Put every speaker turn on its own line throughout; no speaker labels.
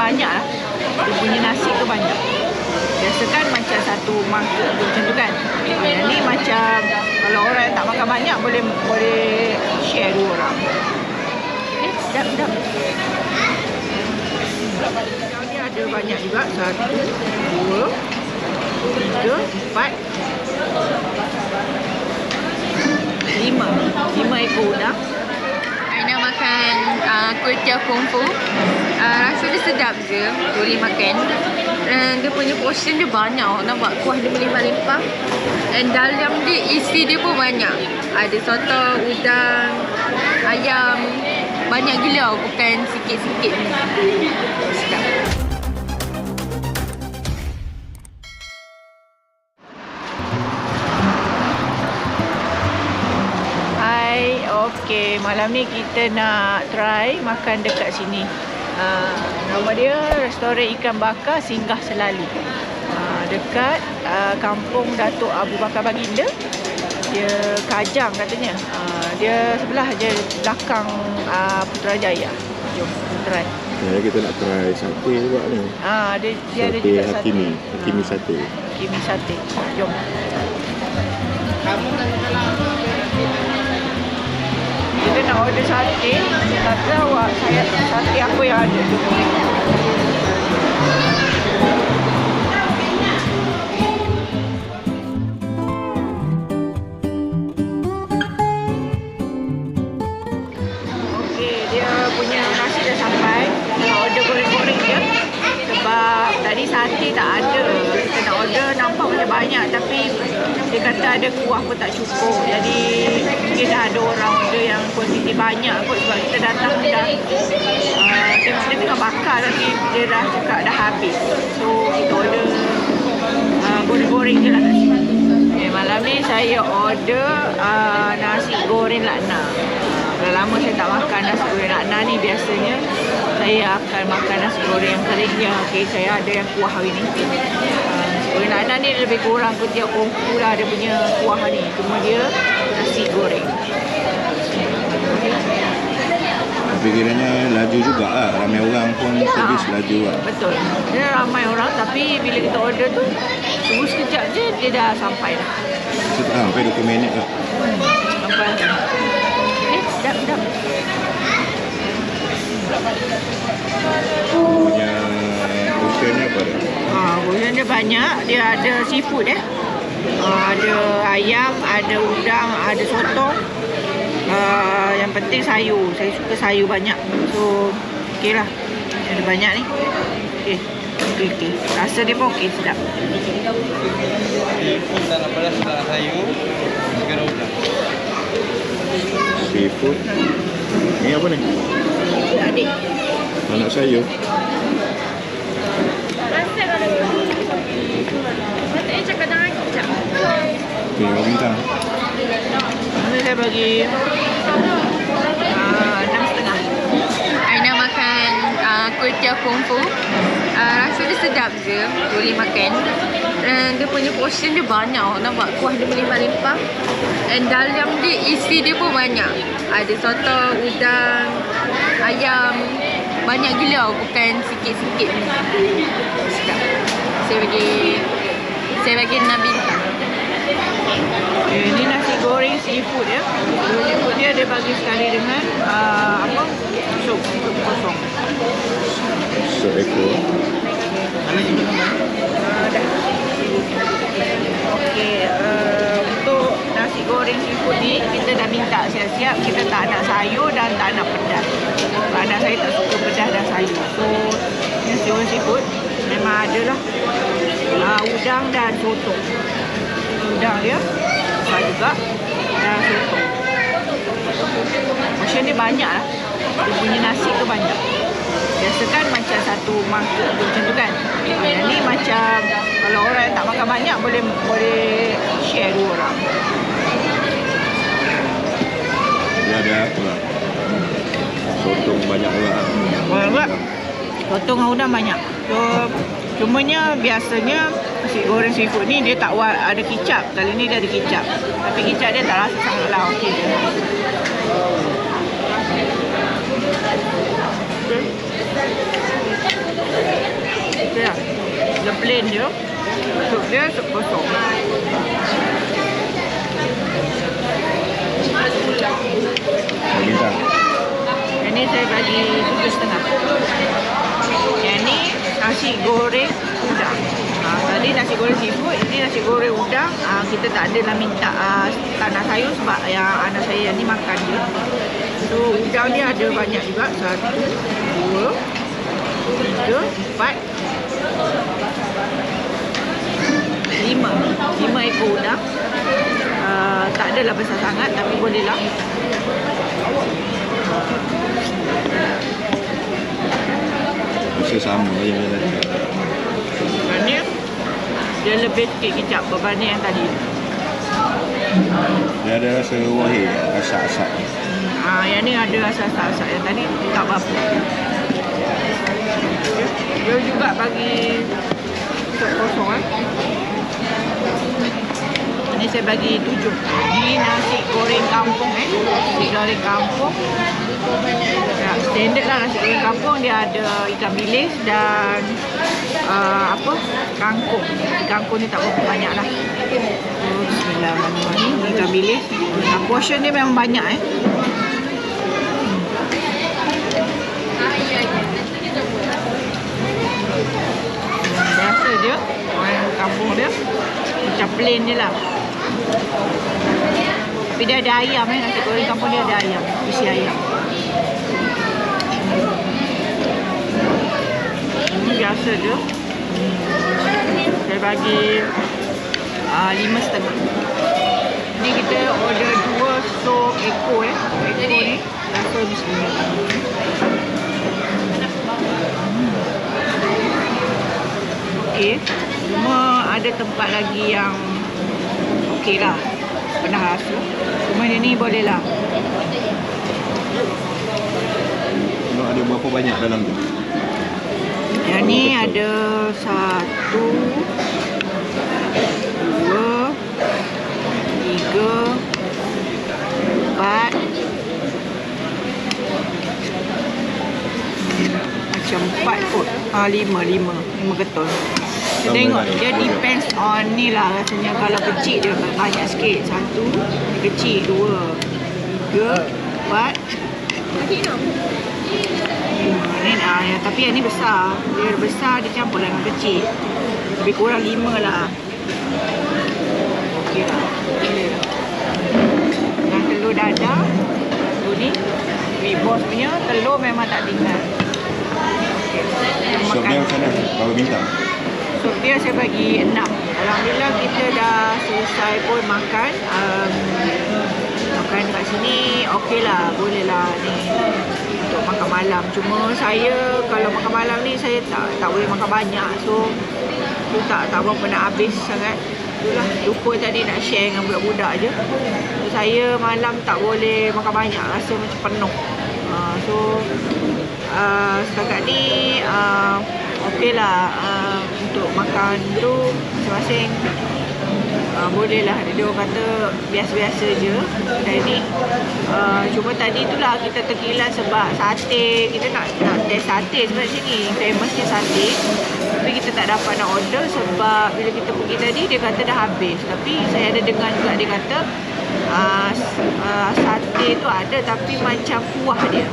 banyak lah. Dia punya nasi tu banyak. Biasa kan macam satu mangkuk macam tu kan. Yang ni macam kalau orang yang tak makan banyak boleh share 2 orang. Sedap. Dia ada banyak juga. 1, 2, 3, 4, 5 ekor udang.
Aina makan kuih tiao kungfu. Rasa dia sedap je, boleh makan. Dia punya portion dia banyak, nampak kuah dia melimpah-limpah. And dalam dia isi dia pun banyak. Ada soto, udang, ayam. Banyak gila, bukan sikit-sikit. Sedap.
Okey, malam ni kita nak try makan dekat sini. Nama dia Restoran Ikan Bakar Singgah Selalu. Dekat kampung Datuk Abu Bakar Baginda. Dia Kajang katanya. Dia sebelah je belakang Putrajaya. Jom try.
Kita nak try sate juga ni.
Dia ada juga
Hakimi.
sate.
Hakimi sate.
Hakimi sate. Jom. Kita nak order sate. Tak tahu saya sate apa yang ada tu. Okey, dia punya nasi dah sampai. Kita order goreng-goreng je. Sebab tadi sate tak ada. Kita nak order nampak macam banyak tapi dia kata ada kuah pun tak cukup. Jadi mungkin dah ada orang order yang kuantiti banyak kot. Sebab kita datang dah dia tengah bakar tapi dia dah cakap dah habis. So kita order goreng-goreng je lah kat sini. Okay, malam ni saya order nasi goreng lakna. Dah lama saya tak makan nasi goreng lakna ni. Biasanya saya akan makan nasi goreng yang keringnya. Okay, saya ada yang kuah hari ni. Goreng lakna ni lebih kurang kuih kungfu lah dia punya kuah ni. Cuma dia nasi goreng.
Tapi kiranya laju juga lah. Ramai orang pun servis laju lah.
Betul. Dia ramai orang tapi bila kita order tu tunggu sekejap je dia dah sampai dah.
Sampai 20 minit lah.
Sampai. Sedap.
Punya portion ni apa dia?
Portion dia banyak. Dia ada seafood ada ayam, ada udang, ada sotong. Yang penting sayur. Saya suka sayur banyak. So, okey lah. Ada banyak ni. Okey. Rasa dia pun okey, sedap.
Seafood. Ni apa ni?
Adik.
Anak sayur.
Rasa kalau saya cakap dengan kejap.
Okey, orang bintang.
Ini saya bagi 6,5.
Aina makan kuih tiao kungfu. Rasa dia sedap je, boleh makan. Dia punya portion dia banyak, nampak kuah dia melimpah-limpah. And dalam dia isi dia pun banyak. Ada soto, udang, ayam. Banyak gila, bukan sikit-sikit. Sedap. Saya bagi 6 bintang.
Ini nasi goreng seafood ya. Seafood dia bagi sekali dengan sup kosong.
Seekor.
Dah. Okey, untuk nasi goreng seafood ni kita dah minta siap-siap. Kita tak nak sayur dan tak nak pedas. Anak saya tak suka pedas dan sayur. So, nasi goreng seafood memang ada lah udang dan sotong. Udang dia besar juga dan sotong. Portion dia banyak lah. Dia punya nasi tu banyak. Biasa kan macam satu mangkuk macam tu kan. Yang ni macam kalau orang yang tak makan banyak boleh share 2 orang.
Dia ada apa lah? Sotong banyak orang.
Banyak. Sotong dengan udang banyak. So cumanya biasanya nasi goreng seafood ni dia tak ada kicap. Kali ni dia ada kicap. Tapi kicap dia tak rasa sangatlah okey je. plain dia. Sup dia sup kosong.
Bintang.
Yang ni saya bagi 7.5. Yang ni nasi goreng udang. Tadi nasi goreng seafood, ini nasi goreng udang. Kita tak adalah minta tanah sayur sebab yang anak saya yang ni makan dia. So udang dia ada banyak juga. 1, 2, 3, 4, 5 ekor udang. Tak adalah besar sangat tapi boleh lah.
Rasa sama je macam tadi.
Ini dia lebih sikit kicap berbanding yang tadi.
Dia ada rasa wahid, rasa asap.
Yang ni ada rasa asap-asap, yang tadi tak apa-apa. Dia juga bagi sup kosong. Ini saya bagi 7. Ini nasi goreng kampung nasi goreng kampung. Ya, standard lah nasi goreng kampung. Dia ada ikan bilis dan kangkung. Kangkung ni tak berapa banyak lah. Bismillahirrahmanirrahim. Ikan bilis. Portion dia memang banyak biasa je orang kampung dia macam plain je lah. Tapi dia ada ayam nasi goreng kampung dia ada ayam, isi ayam. Biasa je. Saya bagi 5.5. Ni kita order 2 sup ekor ekor ni rasa bismillah. Okey, cuma ada tempat lagi yang okey lah, pernah rasa. Cuma dia ni boleh lah.
Tengok ada berapa banyak dalam tu.
Yang ni ada 1, 2, 3, 4, macam 4 kot. 5 ketul. Kita tengok dia depends on ni lah rasanya. Kalau kecil dia banyak sikit. 1, kecil 2, 3, 4. Ni tapi yang ni besar. Dia besar dia campur dengan kecil. Lebih kurang 5 lah. Okey lah. Dan telur dadah. Telur ni Big Boss punya telur memang tak tinggal.
Sup dia macam mana? Berapa bintang?
Sup dia saya bagi 6. Alhamdulillah kita dah selesai pun makan. Makan kat sini okey lah. Boleh lah ni untuk makan malam. Cuma saya kalau makan malam ni saya tak boleh makan banyak. So tu tak berapa nak habis sangat. Itulah lupa tadi nak share dengan budak-budak je. So, saya malam tak boleh makan banyak. Rasa macam penuh. Setakat ni okey lah untuk makan tu masing-masing boleh lah. Dia orang kata biasa-biasa je kedai ni. Cuma tadi tu lah kita terkilas sebab sate. Kita nak test sate sebab sini famousnya sate. Tapi kita tak dapat nak order sebab bila kita pergi tadi dia kata dah habis. Tapi saya ada dengar juga dia kata sate tu ada tapi macam kuah dia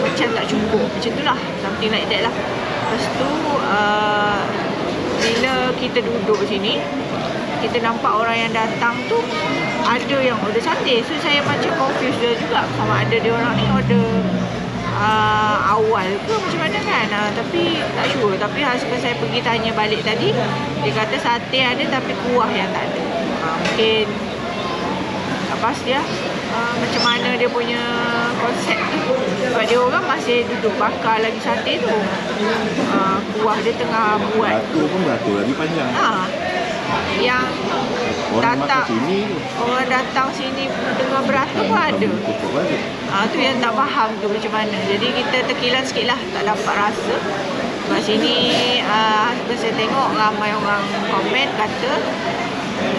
macam tak cukup. Macam tu lah, something like that lah. Lepas tu bila kita duduk sini kita nampak orang yang datang tu ada yang order sate. So saya macam confused juga sama ada dia orang ni order awal ke macam mana kan. Tapi tak sure. Tapi hasil saya pergi tanya balik tadi, dia kata sate ada tapi kuah yang tak ada. Mungkin tak pasti lah macam mana dia punya konsep tu. Sebab dia orang masih duduk bakar lagi sate tu. Kuah dia tengah buat.
Beratur pun beratur lagi panjang.
Yang
orang
datang
makan sini tu.
orang datang sini tengah beratur pun ada. Tu yang tak faham tu macam mana. Jadi kita terkilan sikit lah, tak dapat rasa. Sebab sini saya tengok ramai orang komen kata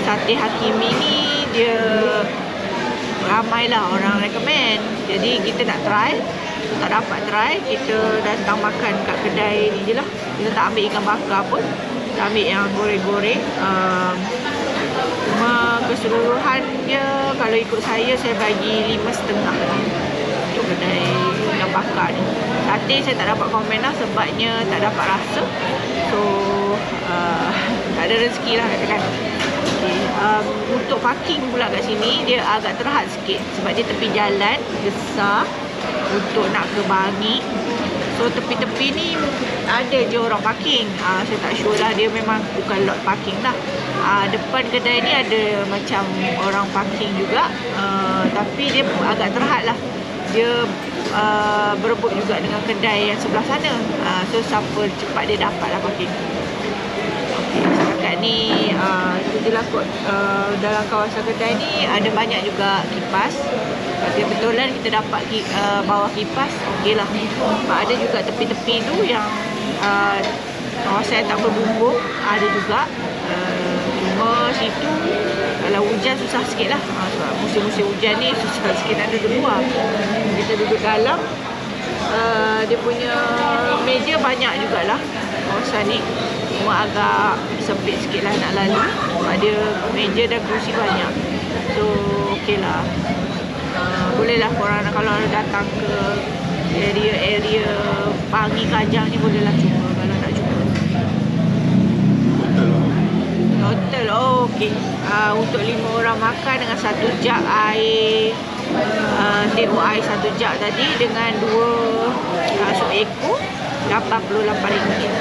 sate Hakimi ni dia ramai lah orang recommend. Jadi kita nak try. tak dapat try, kita datang makan kat kedai ni je lah. Kita tak ambil ikan bakar pun, kita ambil yang goreng-goreng. Cuma keseluruhan dia, kalau ikut saya bagi 5.5 untuk kedai ikan bakar ni. Sate saya tak dapat komen lah sebabnya tak dapat rasa. So tak ada rezeki lah katakan. Okay. Untuk parking pula kat sini dia agak terhad sikit sebab dia tepi jalan besar untuk nak ke Bangi. So tepi-tepi ni ada je orang parking. Saya tak sure lah, dia memang bukan lot parking lah. Depan kedai ni ada macam orang parking juga, tapi dia agak terhad lah. Dia berebut juga dengan kedai yang sebelah sana. So siapa cepat dia dapat lah parking. Okay, setakat ni itu je lah kot. Dalam kawasan kedai ni ada banyak juga kipas. Kebetulan kita dapat bawah kipas, okey lah. Ada juga tepi-tepi tu yang kawasan tak berbumbung, ada juga. Cuma situ kalau hujan susah sikit lah. Sebab musim-musim hujan ni susah sikit nak duduk luar. Kita duduk dalam. Dia punya meja banyak jugalah kawasan ni. Cuma agak sempit sikit lah nak lalu. Sebab dia meja dan kerusi banyak. So okey lah. Bolehlah korang kalau datang ke area Bangi Kajang ni, bolehlah cuba kalau nak cuba. Total okey. Untuk 5 orang makan dengan 1 jug air, tengok air 1 jug tadi dengan 2 sup ekor, RM88.